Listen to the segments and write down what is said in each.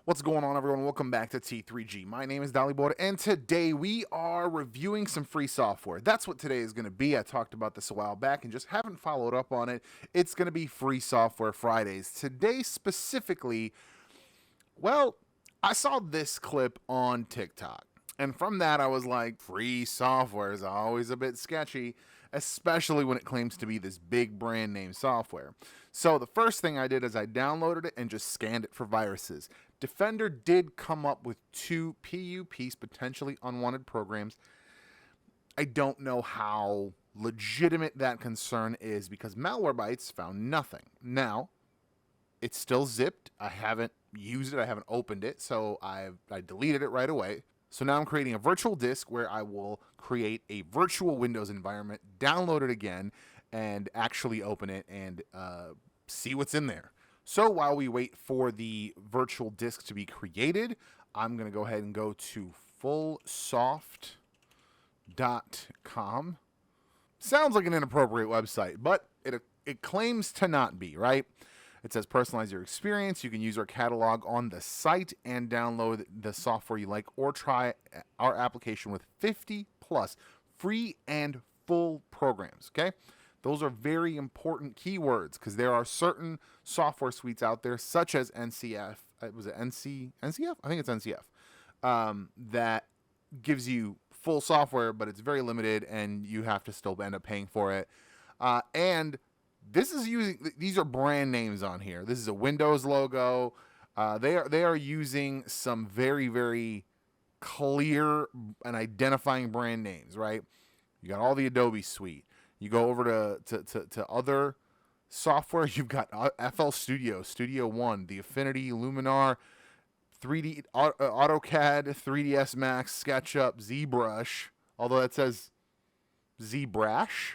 What's going on, everyone? Welcome back to T3G. My name is Dalibor, and today we are reviewing some free software. That's what today is going to be. I talked about this a while back and just haven't followed up on it. It's going to be Free Software Fridays. Today, specifically, well, I saw this clip on TikTok, and from that, I was like, free software is always a bit sketchy, especially when it claims to be this big brand name software. So the first thing I did is I downloaded it and just scanned it for viruses. Defender did come up with 2 PUPs, potentially unwanted programs. I don't know how legitimate that concern is because Malwarebytes found nothing. Now, it's still zipped. I haven't used it. I haven't opened it, so I deleted it right away. So now I'm creating a virtual disk where I will create a virtual Windows environment, download it again, and actually open it and see what's in there. So while we wait for the virtual disk to be created, I'm going to go ahead and go to fullsoft.com. Sounds like an inappropriate website, but it claims to not be, right? It says personalize your experience. You can use our catalog on the site and download the software you like or try our application with 50 plus free and full programs, okay? Those are very important keywords because there are certain software suites out there, such as NCF. Was it NCF? I think it's NCF. That gives you full software, but it's very limited, and you have to still end up paying for it. And these are brand names on here. This is a Windows logo. They are using some very, very clear and identifying brand names, right? You got all the Adobe suite. You go over to other software. You've got FL Studio, Studio One, the Affinity, Luminar, 3D AutoCAD, 3ds Max, SketchUp, ZBrush. Although that says ZBrush,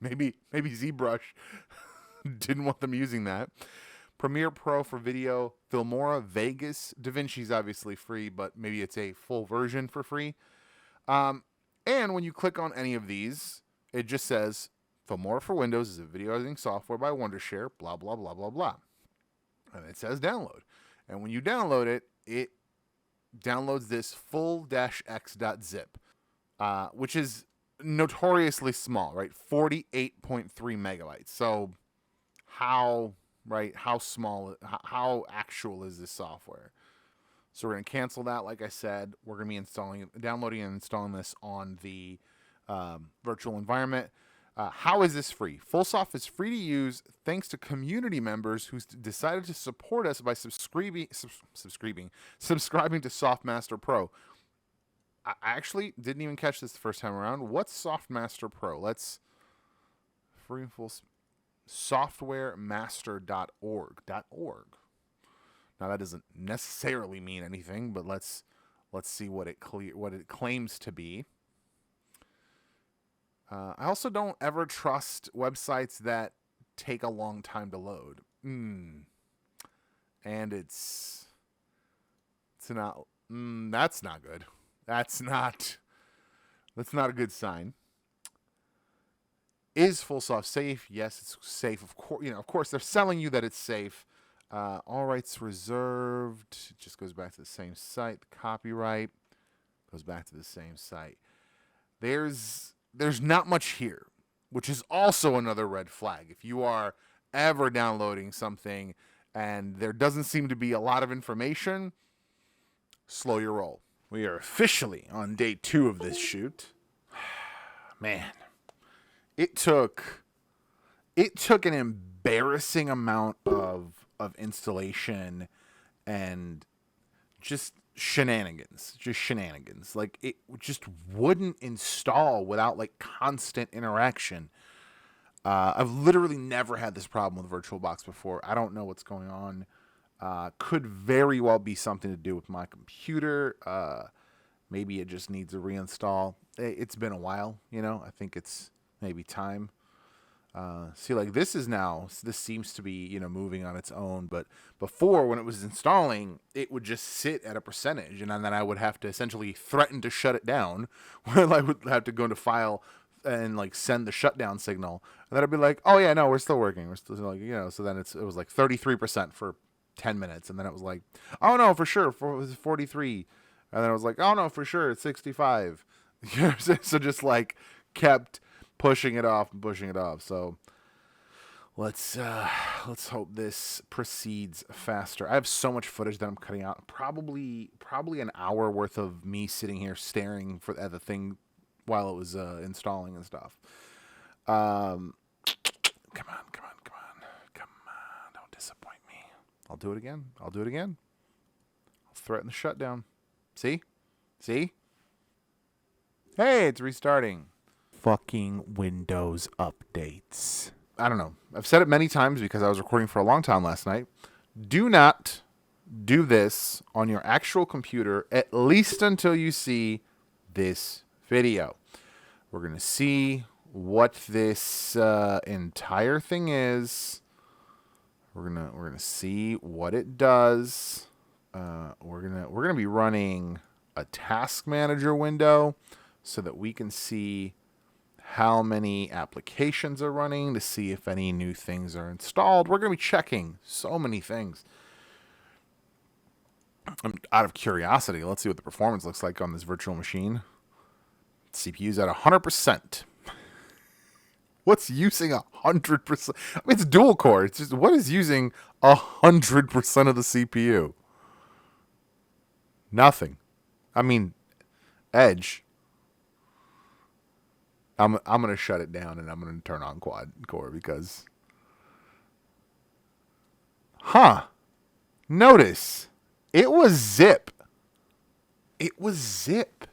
maybe ZBrush didn't want them using that. Premiere Pro for video, Filmora, Vegas, DaVinci's obviously free, but maybe it's a full version for free. And when you click on any of these, it just says Filmora for Windows is a video editing software by Wondershare, blah, blah, blah, blah, blah. And it says download. And when you download it, it downloads this full-x.zip, which is notoriously small, right? 48.3 megabytes. So how small, how actual is this software? So we're going to cancel that. Like I said, we're going to be downloading and installing this on the virtual environment. How is this free? FullSoft is free to use thanks to community members who decided to support us by subscribing to SoftMaster Pro. I actually didn't even catch this the first time around. What's SoftMaster Pro? Let's free and full softwaremaster.org. Now that doesn't necessarily mean anything, but let's see what it claims to be. I also don't ever trust websites that take a long time to load. And it's not. That's not good. That's not a good sign. Is FullSoft safe? Yes, it's safe. Of course, they're selling you that it's safe. All rights reserved. It just goes back to the same site. The copyright goes back to the same site. There's not much here, which is also another red flag. If you are ever downloading something and there doesn't seem to be a lot of information, slow your roll. We are officially on day 2 of this shoot. Man, it took an embarrassing amount of installation and just shenanigans. Like, it just wouldn't install without like constant interaction. I've literally never had this problem with VirtualBox before. I don't know what's going on. Could very well be something to do with my computer. Maybe it just needs a reinstall. It's been a while, I think it's maybe time. See, like this seems to be, moving on its own. But before, when it was installing, it would just sit at a percentage, and then I would have to essentially threaten to shut it down. Well, I would have to go into file and like send the shutdown signal, and then I'd be like, oh yeah, no, we're still working. We're still like, so then it was like 33% for 10 minutes. And then it was like, oh no, for sure, it was 43. And then it was like, oh no, for sure, it's 65. So just like kept pushing it off and pushing it off. So let's hope this proceeds faster. I have so much footage that I'm cutting out. Probably an hour worth of me sitting here staring at the thing while it was installing and stuff. Come on. Don't disappoint me. I'll do it again. I'll threaten the shutdown. See? Hey, it's restarting. Fucking Windows updates. I don't know. I've said it many times because I was recording for a long time last night. Do not do this on your actual computer, at least until you see this video. We're going to see what this entire thing is. We're gonna see what it does. We're gonna be running a task manager window so that we can see how many applications are running, to see if any new things are installed. We're going to be checking so many things. Out of curiosity, let's see what the performance looks like on this virtual machine. CPU's at 100%. What's using 100%? I mean, it's dual core. It's just, what is using 100% of the CPU? Nothing. I mean, Edge. I'm gonna shut it down and I'm gonna turn on quad core because, notice it was zip. It was zip.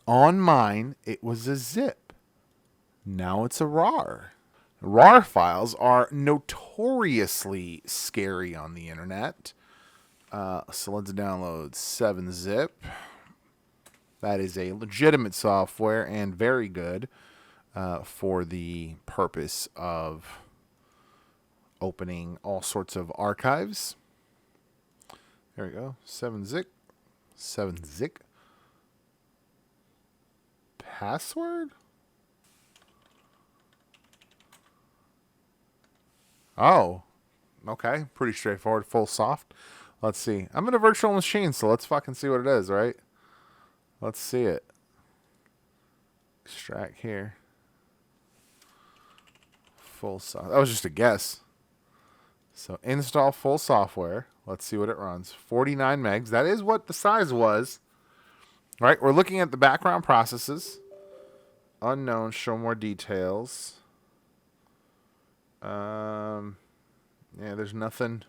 On mine, it was a zip. Now it's a RAR. RAR files are notoriously scary on the internet. So let's download 7-zip. That is a legitimate software and very good for the purpose of opening all sorts of archives. There we go. 7-zip. 7-zip. Password? Oh. Okay. Pretty straightforward. Full soft. Let's see. I'm in a virtual machine, so let's fucking see what it is, right? Let's see it. Extract here. Full soft. That was just a guess. So install full software. Let's see what it runs. 49 megs. That is what the size was. Right? We're looking at the background processes. Unknown. Show more details. Yeah, there's nothing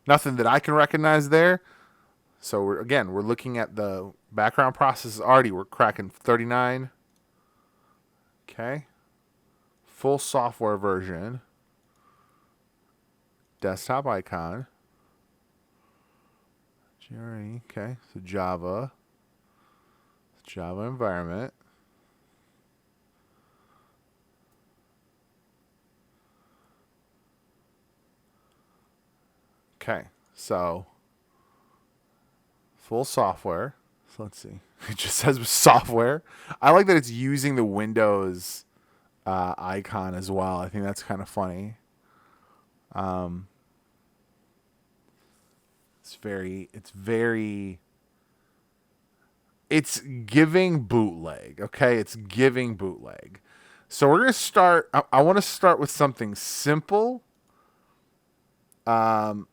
that I can recognize there. So we're looking at the background processes already. We're cracking 39. Okay. Full software version. Desktop icon. GRE. Okay. So Java. Java environment. Okay. So full software. So let's see. It just says software. I like that it's using the Windows icon as well. I think that's kind of funny. It's giving bootleg. Okay, it's giving bootleg. So we're gonna start. I want to start with something simple. Whoa,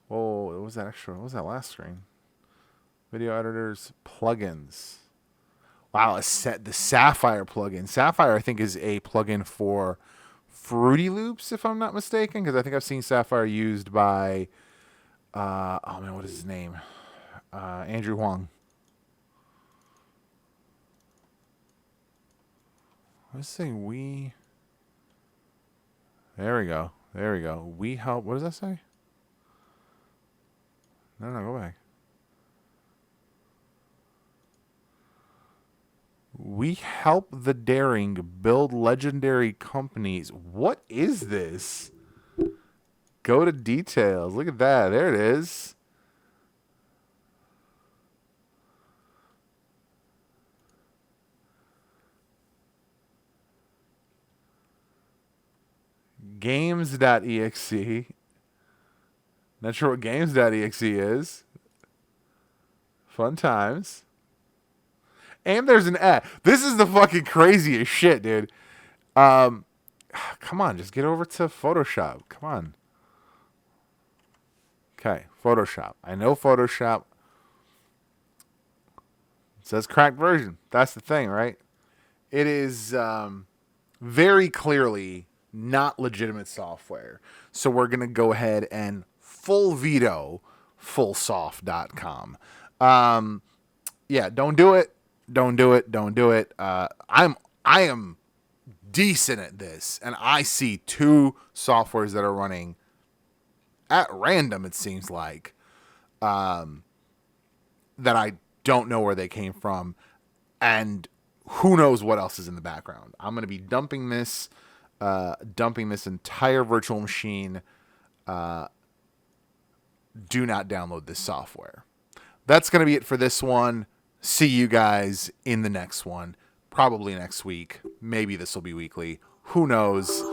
what was that extra? What was that last screen? Video editors, plugins. Wow, the Sapphire plugin. Sapphire, I think, is a plugin for Fruity Loops, if I'm not mistaken, because I think I've seen Sapphire used by, what is his name? Andrew Huang. Let's say we. There we go. We help. What does that say? No, go back. We help the daring build legendary companies. What is this? Go to details. Look at that. There it is. Games.exe. Not sure what games.exe is. Fun times. And there's an ad. This is the fucking craziest shit, dude. Come on, just get over to Photoshop. Come on. Okay, Photoshop. I know Photoshop. It says cracked version. That's the thing, right? It is very clearly not legitimate software. So we're going to go ahead and full veto fullsoft.com. Yeah, don't do it. Don't do it. Don't do it. I am decent at this, and I see two softwares that are running at random, it seems like, that I don't know where they came from, and who knows what else is in the background. I'm going to be dumping this entire virtual machine. Do not download this software. That's going to be it for this one. See you guys in the next one. Probably next week. Maybe this will be weekly. Who knows?